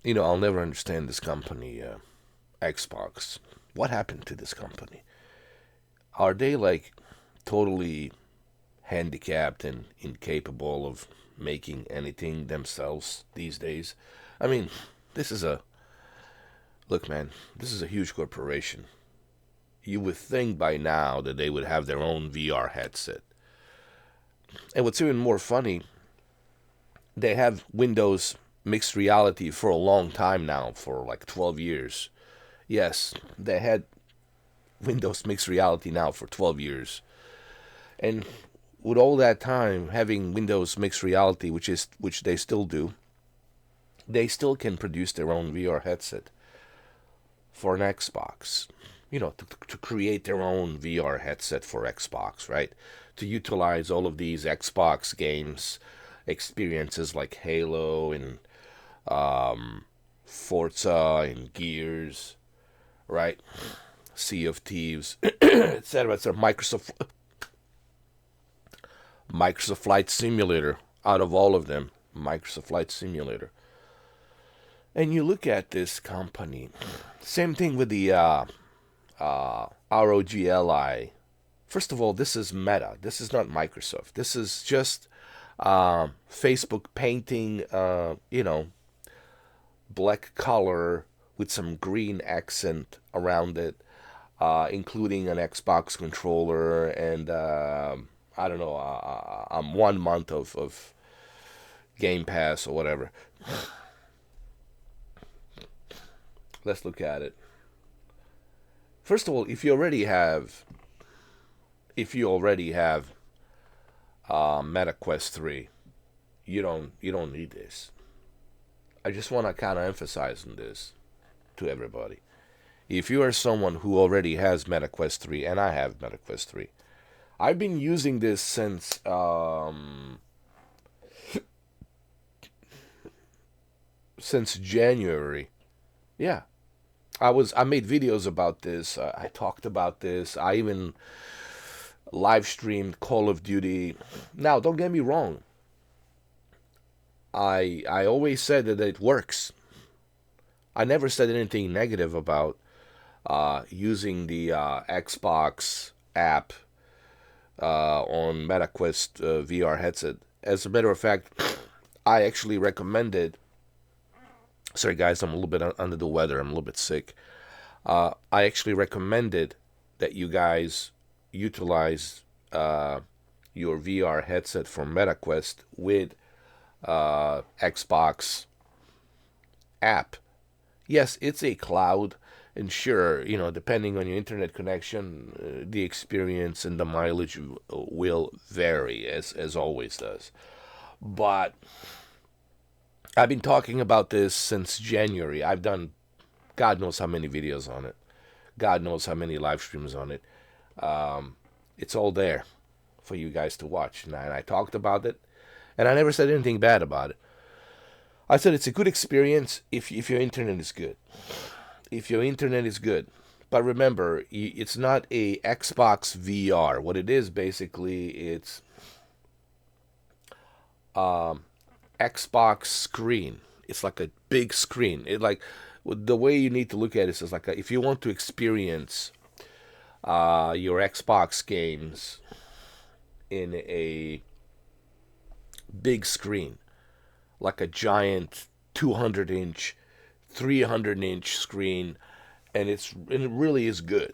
I'll never understand this company, Xbox. What happened to this company? Are they like totally handicapped and incapable of making anything themselves these days? I mean, this is a look, man. This is a huge corporation. You would think by now that they would have their own VR headset. And what's even more funny, they have Windows mixed reality for a long time now, for like 12 years. Yes, they had Windows mixed reality now for 12 years. And with all that time having Windows mixed reality, which they still do, they still can produce their own VR headset for an Xbox. To create their own VR headset for Xbox, right? To utilize all of these Xbox games, experiences like Halo and Forza and Gears, right? Sea of Thieves, etc. etc. Microsoft Flight Simulator. Out of all of them, Microsoft Flight Simulator. And you look at this company. Same thing with the ROGLI. First of all, this is Meta. This is not Microsoft. This is just Facebook painting, black color with some green accent around it, including an Xbox controller and I don't know, 1 month of Game Pass or whatever. Let's look at it. First of all, if you already have Meta Quest 3, you don't need this. I just want to kind of emphasize on this to everybody. If you are someone who already has Meta Quest 3, and I have Meta Quest 3, I've been using this since January. Yeah, I made videos about this. I talked about this. I even live streamed Call of Duty. Now, don't get me wrong. I always said that it works. I never said anything negative about using the Xbox app on MetaQuest VR headset. As a matter of fact, I actually recommended. Sorry, guys, I'm a little bit under the weather. I'm a little bit sick. I actually recommended that you guys utilize your VR headset from MetaQuest with Xbox app. Yes, it's a cloud, and sure, depending on your internet connection, the experience and the mileage will vary, as always does. But I've been talking about this since January. I've done God knows how many videos on it. God knows how many live streams on it. It's all there for you guys to watch. And I talked about it, and I never said anything bad about it. I said it's a good experience if your internet is good. If your internet is good. But remember, it's not a Xbox VR. What it is basically, it's Xbox screen. It's like a big screen. It like the way you need to look at it is like if you want to experience your Xbox games in a big screen, like a giant 200-inch, 300-inch screen, and it really is good.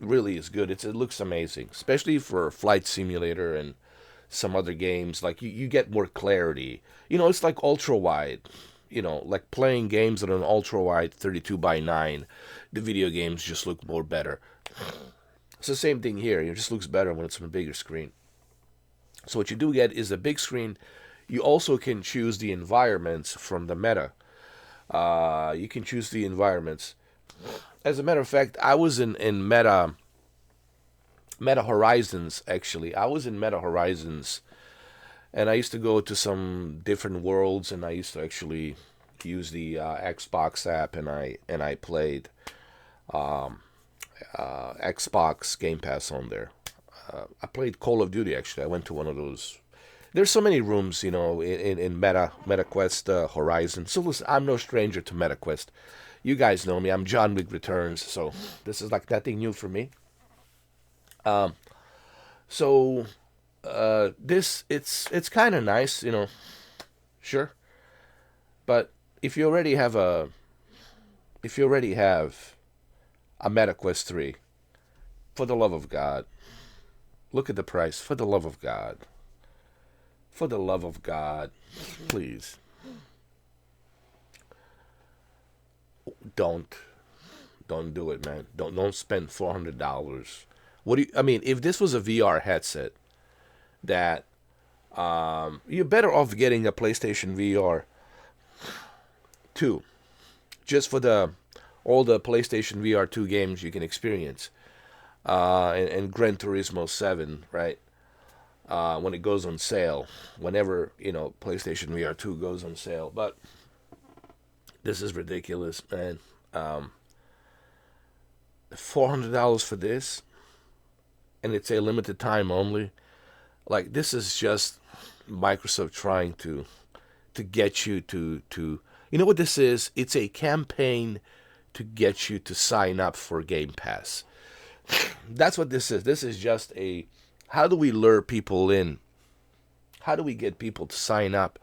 Really is good. It looks amazing, especially for Flight Simulator and some other games. Like you get more clarity. It's like ultra wide. Like playing games on an ultra wide 32 by 9. The video games just look more better. It's the same thing here. It just looks better when it's on a bigger screen. So what you do get is a big screen. You also can choose the environments from the Meta. You can choose the environments. As a matter of fact, I was in Meta Horizons, actually. I was in Meta Horizons, and I used to go to some different worlds, and I used to actually use the Xbox app, and I played Xbox Game Pass on there. I played Call of Duty, actually. I went to one of those There's so many rooms, in MetaQuest Horizon. So listen, I'm no stranger to MetaQuest. You guys know me. I'm John Wick Returns, so this is like nothing new for me. So this it's kind of nice, sure. But if you already have a if you already have a MetaQuest 3, for the love of God, look at the price. For the love of God, for the love of God, please don't don't do it, man. Don't spend $400. What do you? I mean, if this was a VR headset, that you're better off getting a PlayStation VR 2, just for the all the PlayStation VR 2 games you can experience, and Gran Turismo 7, right? When it goes on sale, whenever PlayStation VR 2 goes on sale. But this is ridiculous, man. $400 for this, and it's a limited time only. Like, this is just Microsoft trying to get you to you know what this is? It's a campaign to get you to sign up for Game Pass. That's what this is. This is just a, how do we lure people in? How do we get people to sign up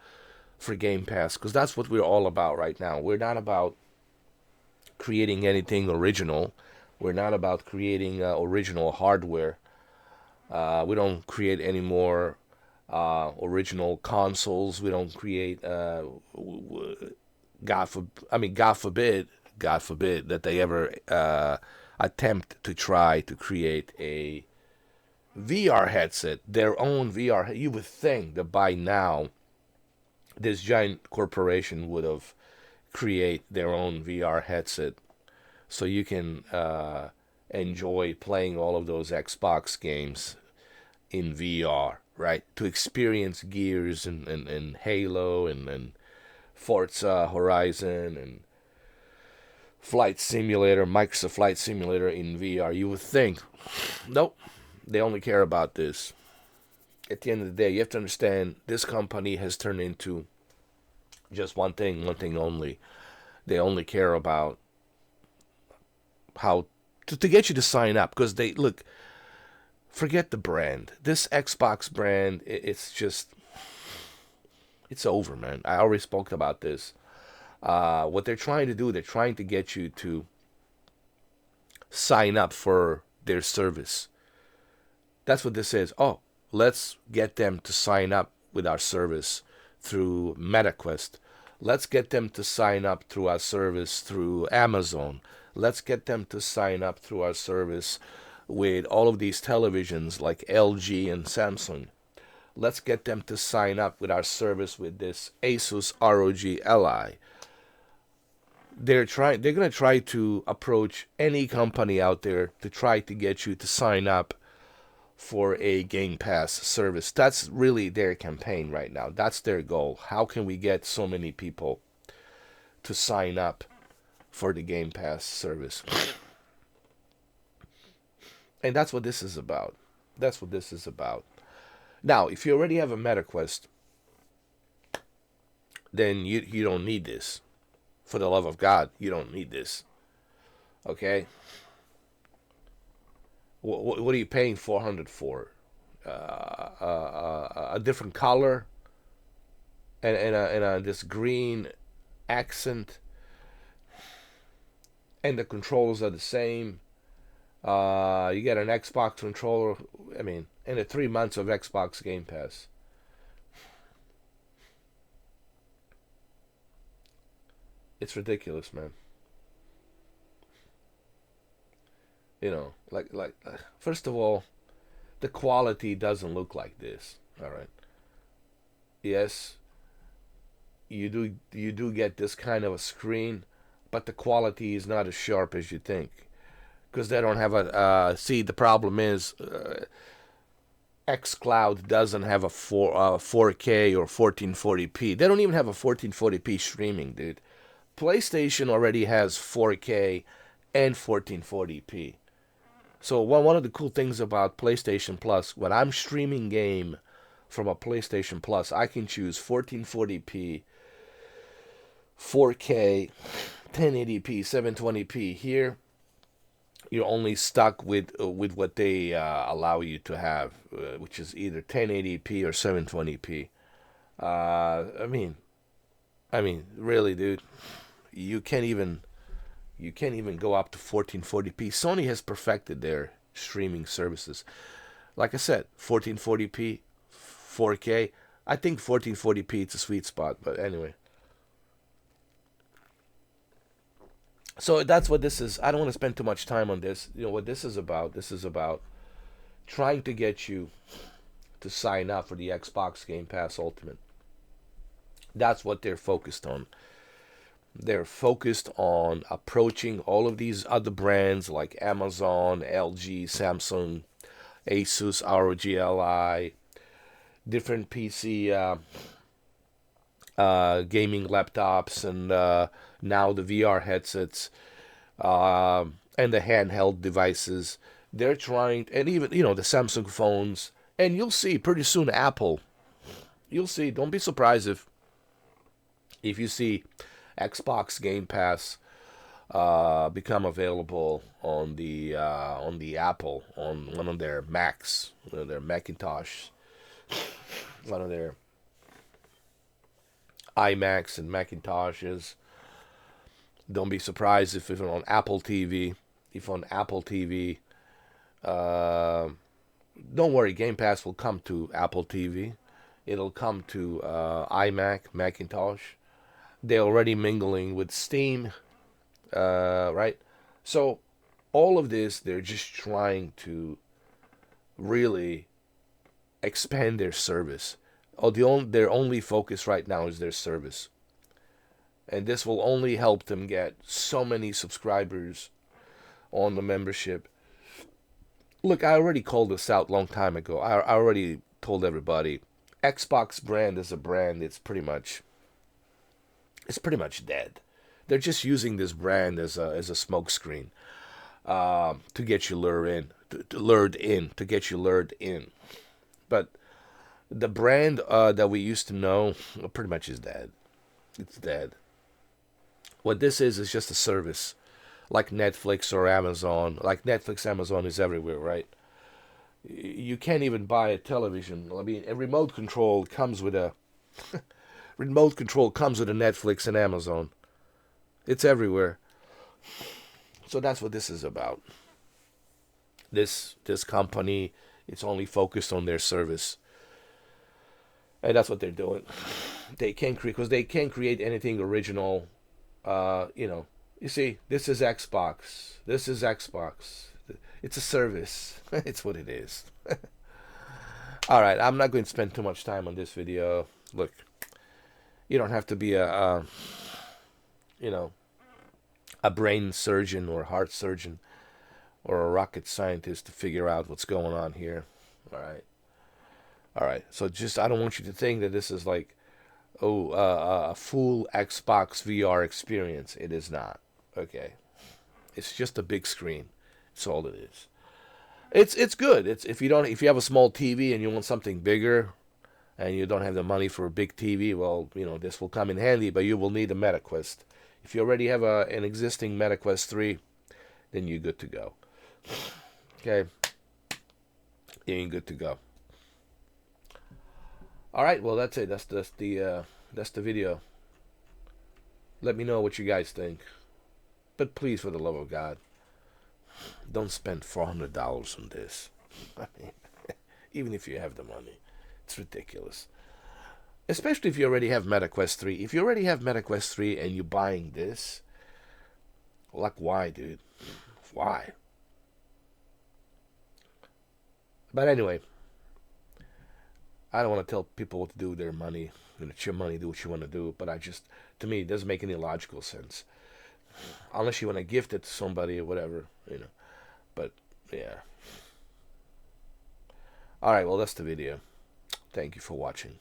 for Game Pass? Because that's what we're all about right now. We're not about creating anything original. We're not about creating original hardware. We don't create any more original consoles. We don't create, God forbid that they ever attempt to try to create a VR headset, their own VR. You would think that by now this giant corporation would have create their own VR headset, so you can enjoy playing all of those Xbox games in VR, right? To experience Gears and Halo and Forza Horizon and Flight Simulator, Microsoft Flight Simulator in VR. You would think, nope, they only care about this. At the end of the day, you have to understand this company has turned into just one thing only. They only care about how to get you to sign up, because they look. Forget the brand. This Xbox brand, it's just, it's over, man. I already spoke about this. What they're trying to do, they're trying to get you to sign up for their service. That's what this is. Oh, let's get them to sign up with our service through MetaQuest. Let's get them to sign up through our service through Amazon. Let's get them to sign up through our service with all of these televisions like LG and Samsung. Let's get them to sign up with our service with this Asus ROG Ally. They're going to try to approach any company out there to try to get you to sign up for a Game Pass service. That's really their campaign right now. That's their goal. How can we get so many people to sign up for the Game Pass service? And that's what this is about. That's what this is about. Now, if you already have a MetaQuest, then you don't need this. For the love of God, you don't need this. Okay? What are you paying $400 for? A different color and this green accent, and the controls are the same. You get an Xbox controller. I mean, in the 3 months of Xbox Game Pass. It's ridiculous, man. Like first of all, the quality doesn't look like this. All right. Yes, you do get this kind of a screen, but the quality is not as sharp as you think, because they don't have a. See, the problem is, XCloud doesn't have a 4K or 1440p. They don't even have a 1440p streaming, dude. PlayStation already has 4K and 1440p. So one of the cool things about PlayStation Plus, when I'm streaming game from a PlayStation Plus, I can choose 1440p, 4K, 1080p, 720p. Here, you're only stuck with what they allow you to have, which is either 1080p or 720p. I mean, really, dude, you can't even go up to 1440p. Sony has perfected their streaming services. Like I said, 1440p, 4K. I think 1440p it's a sweet spot, but anyway. So that's what this is. I don't want to spend too much time on this. You know what this is about? This is about trying to get you to sign up for the Xbox Game Pass Ultimate. That's what they're focused on. They're focused on approaching all of these other brands like Amazon, LG, Samsung, Asus, ROG Ally, different PC gaming laptops, and now the VR headsets, and the handheld devices. They're trying, and even the Samsung phones, and you'll see pretty soon Apple. You'll see. Don't be surprised if you see Xbox Game Pass become available on the Apple, on one of their Macs, their Macintosh, one of their iMacs and Macintoshes. Don't be surprised if it's on Apple TV. If on Apple TV, don't worry, Game Pass will come to Apple TV. It'll come to iMac, Macintosh. They're already mingling with Steam, right? So all of this, they're just trying to really expand their service. Their only focus right now is their service. And this will only help them get so many subscribers on the membership. Look, I already called this out a long time ago. I already told everybody, Xbox brand is a brand. It's pretty much dead. They're just using this brand as a smokescreen to get you lured in. But the brand that we used to know pretty much is dead. It's dead. What this is just a service, like Netflix or Amazon. Like Netflix, Amazon is everywhere, right? You can't even buy a television. I mean, a remote control comes with a Netflix and Amazon. It's everywhere. So that's what this is about. This company, it's only focused on their service. And that's what they're doing. They can't create anything original. You see, this is Xbox. It's a service. It's what it is. All right, I'm not going to spend too much time on this video. Look, you don't have to be a brain surgeon or heart surgeon or a rocket scientist to figure out what's going on here. All right. So I don't want you to think that this is like, a full Xbox VR experience. It is not. Okay. It's just a big screen. That's all it is. It's good. It's if you have a small TV and you want something bigger, and you don't have the money for a big TV, well, this will come in handy. But you will need a MetaQuest. If you already have an existing MetaQuest 3, then you're good to go. Okay. You're good to go. All right, well, that's it. That's the video. Let me know what you guys think. But please, for the love of God, don't spend $400 on this. I mean, even if you have the money, it's ridiculous. Especially if you already have MetaQuest 3. If you already have MetaQuest 3 and you're buying this, like, why, dude? Why? But anyway, I don't want to tell people what to do with their money. It's your money, do what you want to do. But to me, it doesn't make any logical sense. Unless you want to gift it to somebody or whatever, But, yeah. Alright, well, that's the video. Thank you for watching.